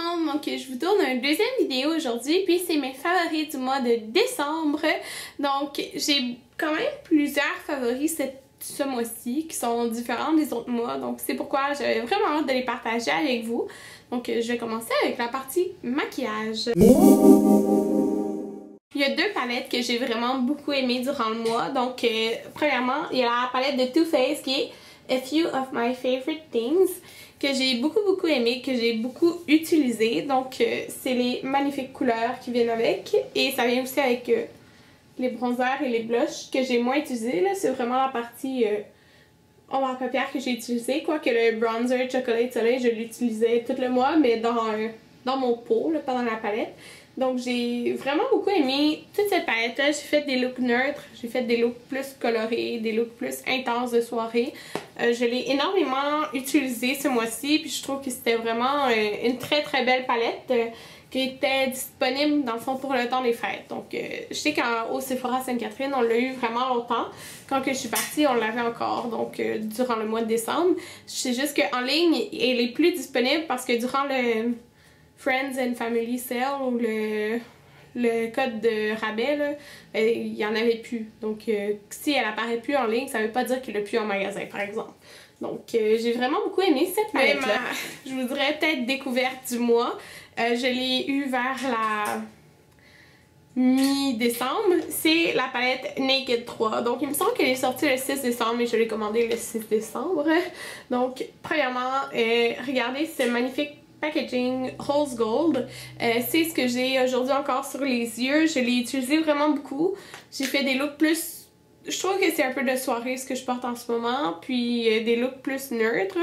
monde, donc je vous tourne une deuxième vidéo aujourd'hui, puis c'est mes favoris du mois de décembre. Donc j'ai quand même plusieurs favoris ce mois-ci qui sont différents des autres mois, donc c'est pourquoi j'avais vraiment hâte de les partager avec vous. Donc je vais commencer avec la partie maquillage. Il y a deux palettes que j'ai vraiment beaucoup aimées durant le mois. Donc premièrement, il y a la palette de Too Faced qui est A Few of My Favorite Things, que j'ai beaucoup aimé, que j'ai beaucoup utilisé. Donc c'est les magnifiques couleurs qui viennent avec, et ça vient aussi avec les bronzers et les blushs que j'ai moins utilisés. Là c'est vraiment la partie ombre à paupières que j'ai utilisé, quoique le bronzer Chocolate Soleil je l'utilisais tout le mois, mais dans mon pot, là, pas dans la palette. Donc j'ai vraiment beaucoup aimé toute cette palette là. J'ai fait des looks neutres, j'ai fait des looks plus colorés, des looks plus intenses de soirée. Je l'ai énormément utilisée ce mois-ci, puis je trouve que c'était vraiment une très belle palette qui était disponible dans le fond pour le temps des fêtes. Donc je sais qu'au Sephora Sainte-Catherine on l'a eu vraiment longtemps. Quand que je suis partie on l'avait encore, donc durant le mois de décembre. Je sais juste qu'en ligne elle est plus disponible parce que durant le Friends and Family Sale ou le code de rabais, là, il n'y en avait plus. Donc si elle apparaît plus en ligne, ça veut pas dire qu'il n'est plus en magasin par exemple. Donc j'ai vraiment beaucoup aimé cette palette là. Je vous dirais peut-être découverte du mois. Je l'ai eu vers la mi-décembre. C'est la palette Naked 3. Donc il me semble qu'elle est sortie le 6 décembre et je l'ai commandée le 6 décembre. Donc premièrement, regardez ce magnifique packaging rose gold. C'est ce que j'ai aujourd'hui encore sur les yeux. Je l'ai utilisé vraiment beaucoup. J'ai fait des looks plus... Je trouve que c'est un peu de soirée ce que je porte en ce moment. Puis des looks plus neutres.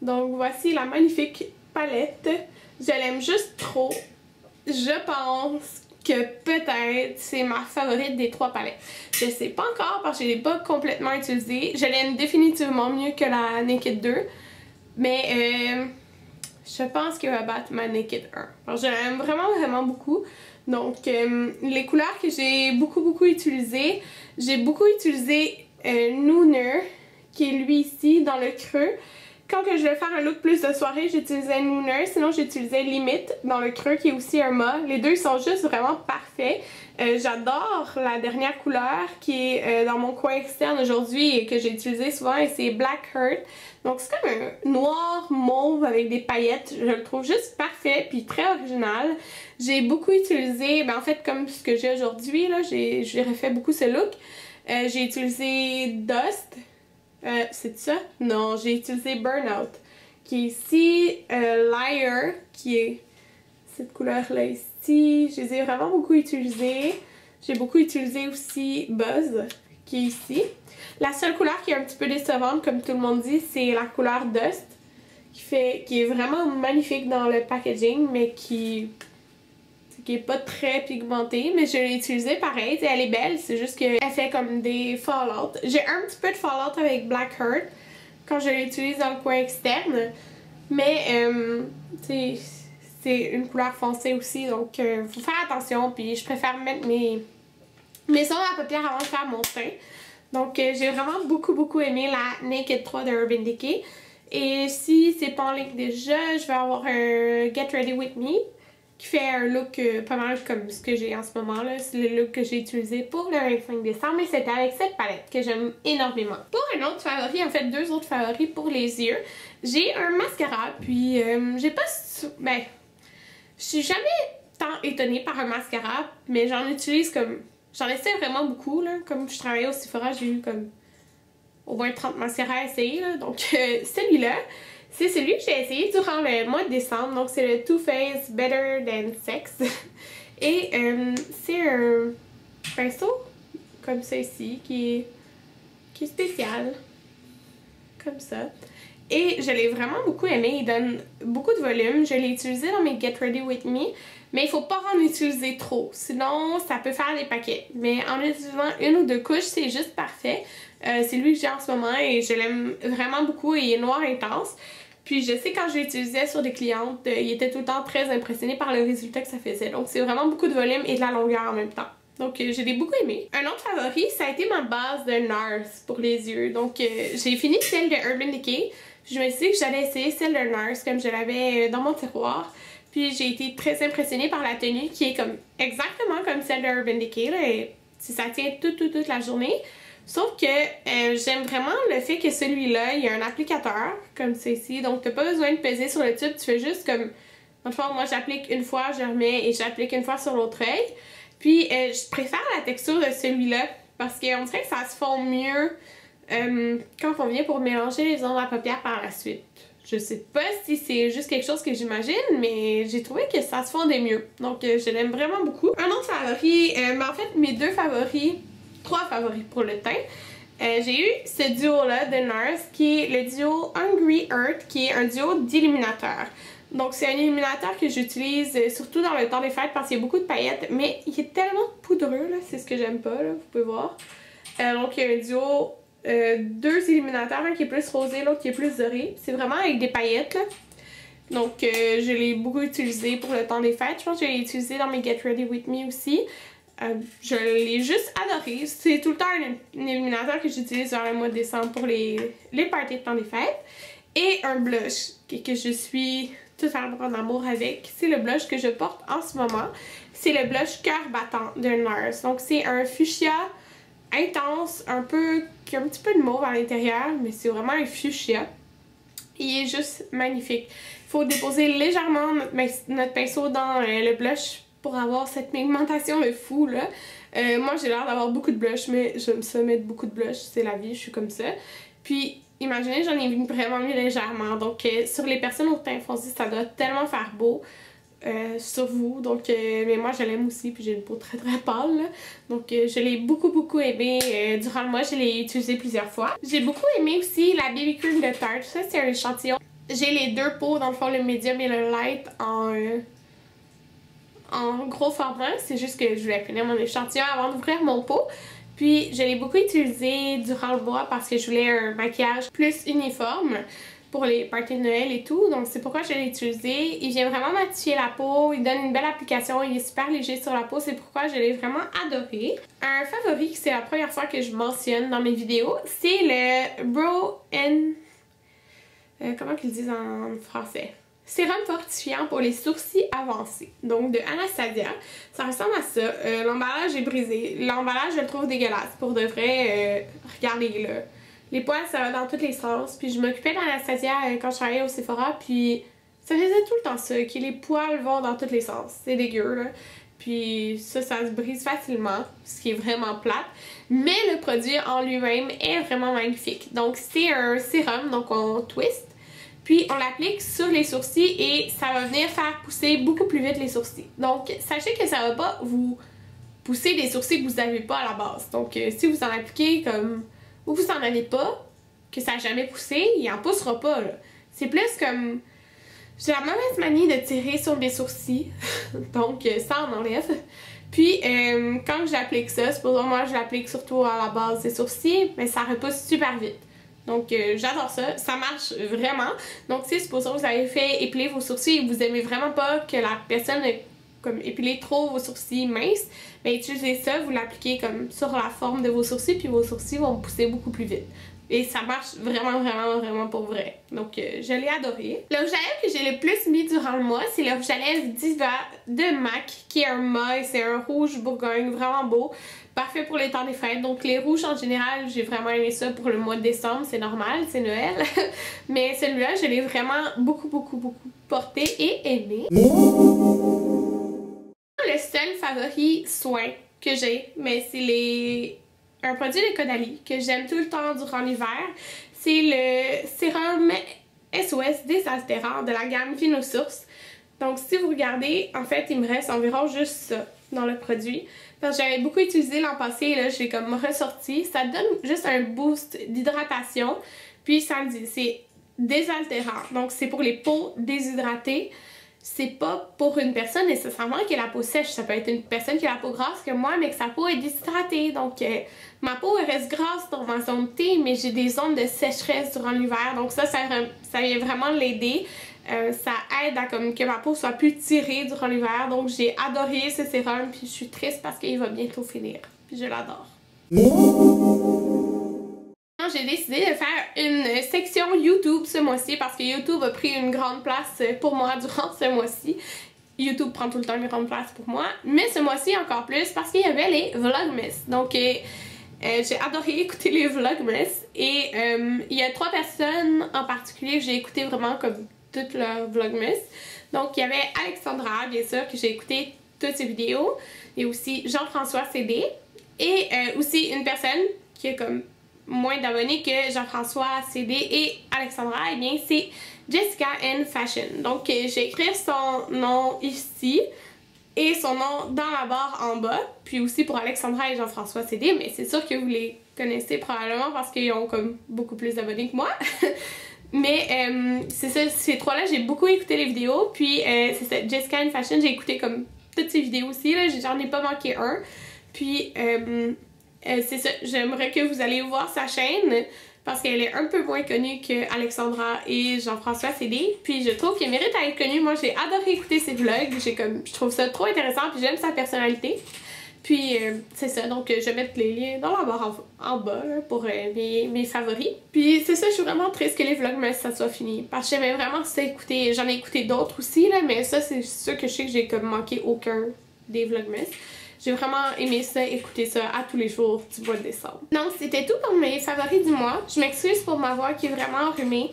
Donc voici la magnifique palette. Je l'aime juste trop. Je pense que peut-être c'est ma favorite des trois palettes. Je sais pas encore parce que je l'ai pas complètement utilisée. Je l'aime définitivement mieux que la Naked 2. Mais je pense qu'il va battre ma Naked 1. Alors, je l'aime vraiment beaucoup. Donc, les couleurs que j'ai beaucoup utilisées, j'ai beaucoup utilisé Nooner, qui est lui ici, dans le creux. Quand que je vais faire un look plus de soirée, j'utilisais Nooner. Sinon, j'utilisais Limit dans le creux, qui est aussi un mat. Les deux, ils sont juste vraiment parfaits. J'adore la dernière couleur qui est dans mon coin externe aujourd'hui et que j'ai utilisé souvent, et c'est Black Heart. Donc c'est comme un noir mauve avec des paillettes. Je le trouve juste parfait puis très original. J'ai beaucoup utilisé, en fait comme ce que j'ai aujourd'hui, là, j'ai refait beaucoup ce look. J'ai utilisé Dust. C'est ça? Non, j'ai utilisé Burnout, qui est ici, Liar, qui est cette couleur-là ici. Je les ai vraiment beaucoup utilisées. J'ai beaucoup utilisé aussi Buzz, qui est ici. La seule couleur qui est un petit peu décevante, comme tout le monde dit, c'est la couleur Dust, qui est vraiment magnifique dans le packaging, mais qui est pas très pigmentée, mais je l'ai utilisée pareil. Elle est belle, c'est juste qu'elle fait comme des fallout. J'ai un petit peu de fallout avec Black Heart quand je l'utilise dans le coin externe, mais c'est une couleur foncée aussi, donc faut faire attention. Puis je préfère mettre mes ombres à paupières avant de faire mon teint. Donc j'ai vraiment beaucoup aimé la Naked 3 de Urban Decay. Et si c'est pas en ligne déjà, je vais avoir un Get Ready With Me qui fait un look pas mal comme ce que j'ai en ce moment là. C'est le look que j'ai utilisé pour le 25 décembre, et c'était avec cette palette que j'aime énormément. Pour un autre favori, en fait deux autres favoris pour les yeux, j'ai un mascara, puis j'ai pas... je suis jamais tant étonnée par un mascara, mais j'en utilise comme... J'en essaie vraiment beaucoup, là. Comme je travaillais au Sephora, j'ai eu comme au moins 30 mascaras à essayer, là. Donc celui-là, c'est celui que j'ai essayé durant le mois de décembre. Donc c'est le Too Faced Better Than Sex. Et c'est un pinceau comme ça ici, qui est spécial. Comme ça. Et je l'ai vraiment beaucoup aimé, il donne beaucoup de volume. Je l'ai utilisé dans mes Get Ready With Me, mais il faut pas en utiliser trop, sinon ça peut faire des paquets. Mais en utilisant une ou deux couches, c'est juste parfait. C'est lui que j'ai en ce moment et je l'aime vraiment beaucoup, et il est noir intense. Puis je sais quand je l'utilisais sur des clientes, ils étaient tout le temps très impressionnés par le résultat que ça faisait. Donc c'est vraiment beaucoup de volume et de la longueur en même temps. Donc je l'ai beaucoup aimé. Un autre favori, ça a été ma base de NARS pour les yeux. Donc j'ai fini celle de Urban Decay. Puis je me suis dit que j'allais essayer celle de Nurse comme je l'avais dans mon tiroir. Puis j'ai été très impressionnée par la tenue qui est comme exactement comme celle de Urban Decay là, et ça tient toute la journée. Sauf que j'aime vraiment le fait que celui-là, il y a un applicateur comme ceci, donc t'as pas besoin de peser sur le tube, tu fais juste comme... Dans le fond, moi j'applique une fois, je remets et j'applique une fois sur l'autre œil. Puis je préfère la texture de celui-là parce qu'on dirait que ça se fond mieux quand on vient pour mélanger les ombres à paupières par la suite. Je sais pas si c'est juste quelque chose que j'imagine, mais j'ai trouvé que ça se fondait mieux. Donc je l'aime vraiment beaucoup. Un autre favori, mais en fait mes deux favoris, trois favoris pour le teint. J'ai eu ce duo-là de NARS qui est le duo Hungry Earth, qui est un duo d'illuminateur. Donc c'est un illuminateur que j'utilise surtout dans le temps des fêtes parce qu'il y a beaucoup de paillettes, mais il est tellement poudreux, là, c'est ce que j'aime pas, là, vous pouvez voir. Donc il y a un duo, deux illuminateurs, un qui est plus rosé, l'autre qui est plus doré. C'est vraiment avec des paillettes, là. Donc je l'ai beaucoup utilisé pour le temps des fêtes. Je pense que je l'ai utilisé dans mes Get Ready With Me aussi. Je l'ai juste adoré. C'est tout le temps un illuminateur que j'utilise dans le mois de décembre pour les parties de temps des fêtes. Et un blush que je suis totalement en amour avec. C'est le blush que je porte en ce moment. C'est le blush Cœur battant de NARS. Donc c'est un fuchsia intense, qui a un petit peu de mauve à l'intérieur, mais c'est vraiment un fuchsia. Il est juste magnifique. Il faut déposer légèrement notre pinceau dans le blush pour avoir cette pigmentation de fou là. Moi j'ai l'air d'avoir beaucoup de blush, mais je me sais mettre beaucoup de blush, c'est la vie, je suis comme ça. Puis imaginez, j'en ai vraiment mis légèrement. Donc sur les personnes au teint foncé, ça doit tellement faire beau sur vous. Donc mais moi je l'aime aussi, puis j'ai une peau très pâle là. Donc je l'ai beaucoup aimé durant le mois, je l'ai utilisé plusieurs fois. J'ai beaucoup aimé aussi la BB Cream de Tarte. Ça c'est un échantillon. J'ai les deux pots, dans le fond le medium et le light en gros format. C'est juste que je voulais finir mon échantillon avant d'ouvrir mon pot. Puis je l'ai beaucoup utilisé durant le mois parce que je voulais un maquillage plus uniforme pour les parties de Noël et tout. Donc c'est pourquoi je l'ai utilisé. Il vient vraiment matifier la peau, il donne une belle application, il est super léger sur la peau. C'est pourquoi je l'ai vraiment adoré. Un favori, c'est la première fois que je mentionne dans mes vidéos, c'est le Brow comment qu'ils disent en français? Sérum fortifiant pour les sourcils avancés. Donc de Anastasia. Ça ressemble à ça. L'emballage est brisé. L'emballage, je le trouve dégueulasse. Pour de vrai, regardez là. Les poils, ça va dans tous les sens. Puis je m'occupais d'Anastasia quand je travaillais au Sephora. Puis ça faisait tout le temps ça. Que les poils vont dans tous les sens. C'est dégueu là. Puis ça se brise facilement. Ce qui est vraiment plate. Mais le produit en lui-même est vraiment magnifique. Donc c'est un sérum. Donc on twist. Puis on l'applique sur les sourcils et ça va venir faire pousser beaucoup plus vite les sourcils. Donc sachez que ça va pas vous pousser des sourcils que vous n'avez pas à la base. Donc si vous en appliquez comme ou vous en avez pas, que ça n'a jamais poussé, il en poussera pas là. C'est plus comme... J'ai la mauvaise manie de tirer sur mes sourcils. Donc ça on enlève. Puis quand j'applique ça, supposons moi je l'applique surtout à la base des sourcils, mais ça repousse super vite. Donc j'adore ça, ça marche vraiment. Donc si supposons vous avez fait épiler vos sourcils et vous aimez vraiment pas que la personne comme épile trop vos sourcils minces, bien utilisez ça, vous l'appliquez comme sur la forme de vos sourcils puis vos sourcils vont pousser beaucoup plus vite. Et ça marche vraiment pour vrai. Donc je l'ai adoré. Le rouge à lèvres que j'ai le plus mis durant le mois, c'est le rouge à lèvres Diva de MAC, qui est un mauve, c'est un rouge Bourgogne, vraiment beau. Parfait pour les temps des fêtes. Donc les rouges en général, j'ai vraiment aimé ça pour le mois de décembre, c'est normal, c'est Noël. Mais celui-là, je l'ai vraiment beaucoup porté et aimé. Le seul favori soin que j'ai, mais c'est un produit de Caudalie que j'aime tout le temps durant l'hiver. C'est le sérum SOS désaltérant de la gamme Vinosource. Donc si vous regardez, en fait, il me reste environ juste ça dans le produit. Parce que j'avais beaucoup utilisé l'an passé et là, je l'ai comme ressorti. Ça donne juste un boost d'hydratation. Puis ça me dit, c'est désaltérant. Donc c'est pour les peaux déshydratées. C'est pas pour une personne nécessairement qui a la peau sèche. Ça peut être une personne qui a la peau grasse que moi, mais que sa peau est déshydratée. Donc ma peau elle reste grasse dans ma zone T, mais j'ai des zones de sécheresse durant l'hiver. Donc ça vient vraiment l'aider. Ça aide à comme que ma peau soit plus tirée durant l'hiver. Donc j'ai adoré ce sérum, puis je suis triste parce qu'il va bientôt finir. Puis je l'adore. j'ai décidé de faire une section YouTube ce mois-ci parce que YouTube a pris une grande place pour moi durant ce mois-ci. YouTube prend tout le temps une grande place pour moi, mais ce mois-ci encore plus parce qu'il y avait les Vlogmas. Donc j'ai adoré écouter les Vlogmas et il y a 3 personnes en particulier que j'ai écouté vraiment comme toutes leurs Vlogmas. Donc il y avait Alexandra, bien sûr, que j'ai écouté toutes ses vidéos, et aussi Jean-François CD, et aussi une personne qui a comme moins d'abonnés que Jean-François CD et Alexandra, et bien c'est Jessica N Fashion. Donc j'ai écrit son nom ici et son nom dans la barre en bas, puis aussi pour Alexandra et Jean-François CD, mais c'est sûr que vous les connaissez probablement parce qu'ils ont comme beaucoup plus d'abonnés que moi. Mais c'est ça, ces 3-là, j'ai beaucoup écouté les vidéos, puis c'est ça, Jessica N Fashion, j'ai écouté comme toutes ses vidéos aussi, là, j'en ai pas manqué un. Puis c'est ça, j'aimerais que vous allez voir sa chaîne parce qu'elle est un peu moins connue que Alexandra et Jean-François CD. Puis je trouve qu'elle mérite à être connue. Moi, j'ai adoré écouter ses vlogs. Je trouve ça trop intéressant, puis j'aime sa personnalité. Puis c'est ça, donc je vais mettre les liens dans la barre en bas là, pour mes favoris. Puis c'est ça, je suis vraiment triste que les vlogmas ça soit fini. Parce que j'aimais vraiment ça écouter. J'en ai écouté d'autres aussi, là, mais ça c'est sûr que je sais que j'ai comme manqué aucun des vlogmas. J'ai vraiment aimé ça, écouter ça à tous les jours du mois de décembre. Donc c'était tout pour mes favoris du mois. Je m'excuse pour ma voix qui est vraiment enrhumée.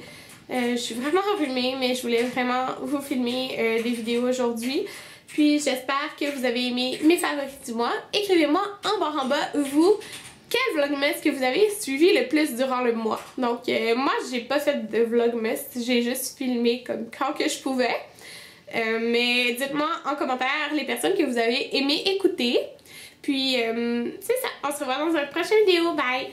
Je suis vraiment enrhumée, mais je voulais vraiment vous filmer des vidéos aujourd'hui. Puis j'espère que vous avez aimé mes favoris du mois. Écrivez-moi en barre en bas, vous, quel vlogmas que vous avez suivi le plus durant le mois. Donc moi, j'ai pas fait de vlogmas, j'ai juste filmé comme quand que je pouvais. Mais dites-moi en commentaire les personnes que vous avez aimé écouter. Puis c'est ça, on se revoit dans une prochaine vidéo. Bye!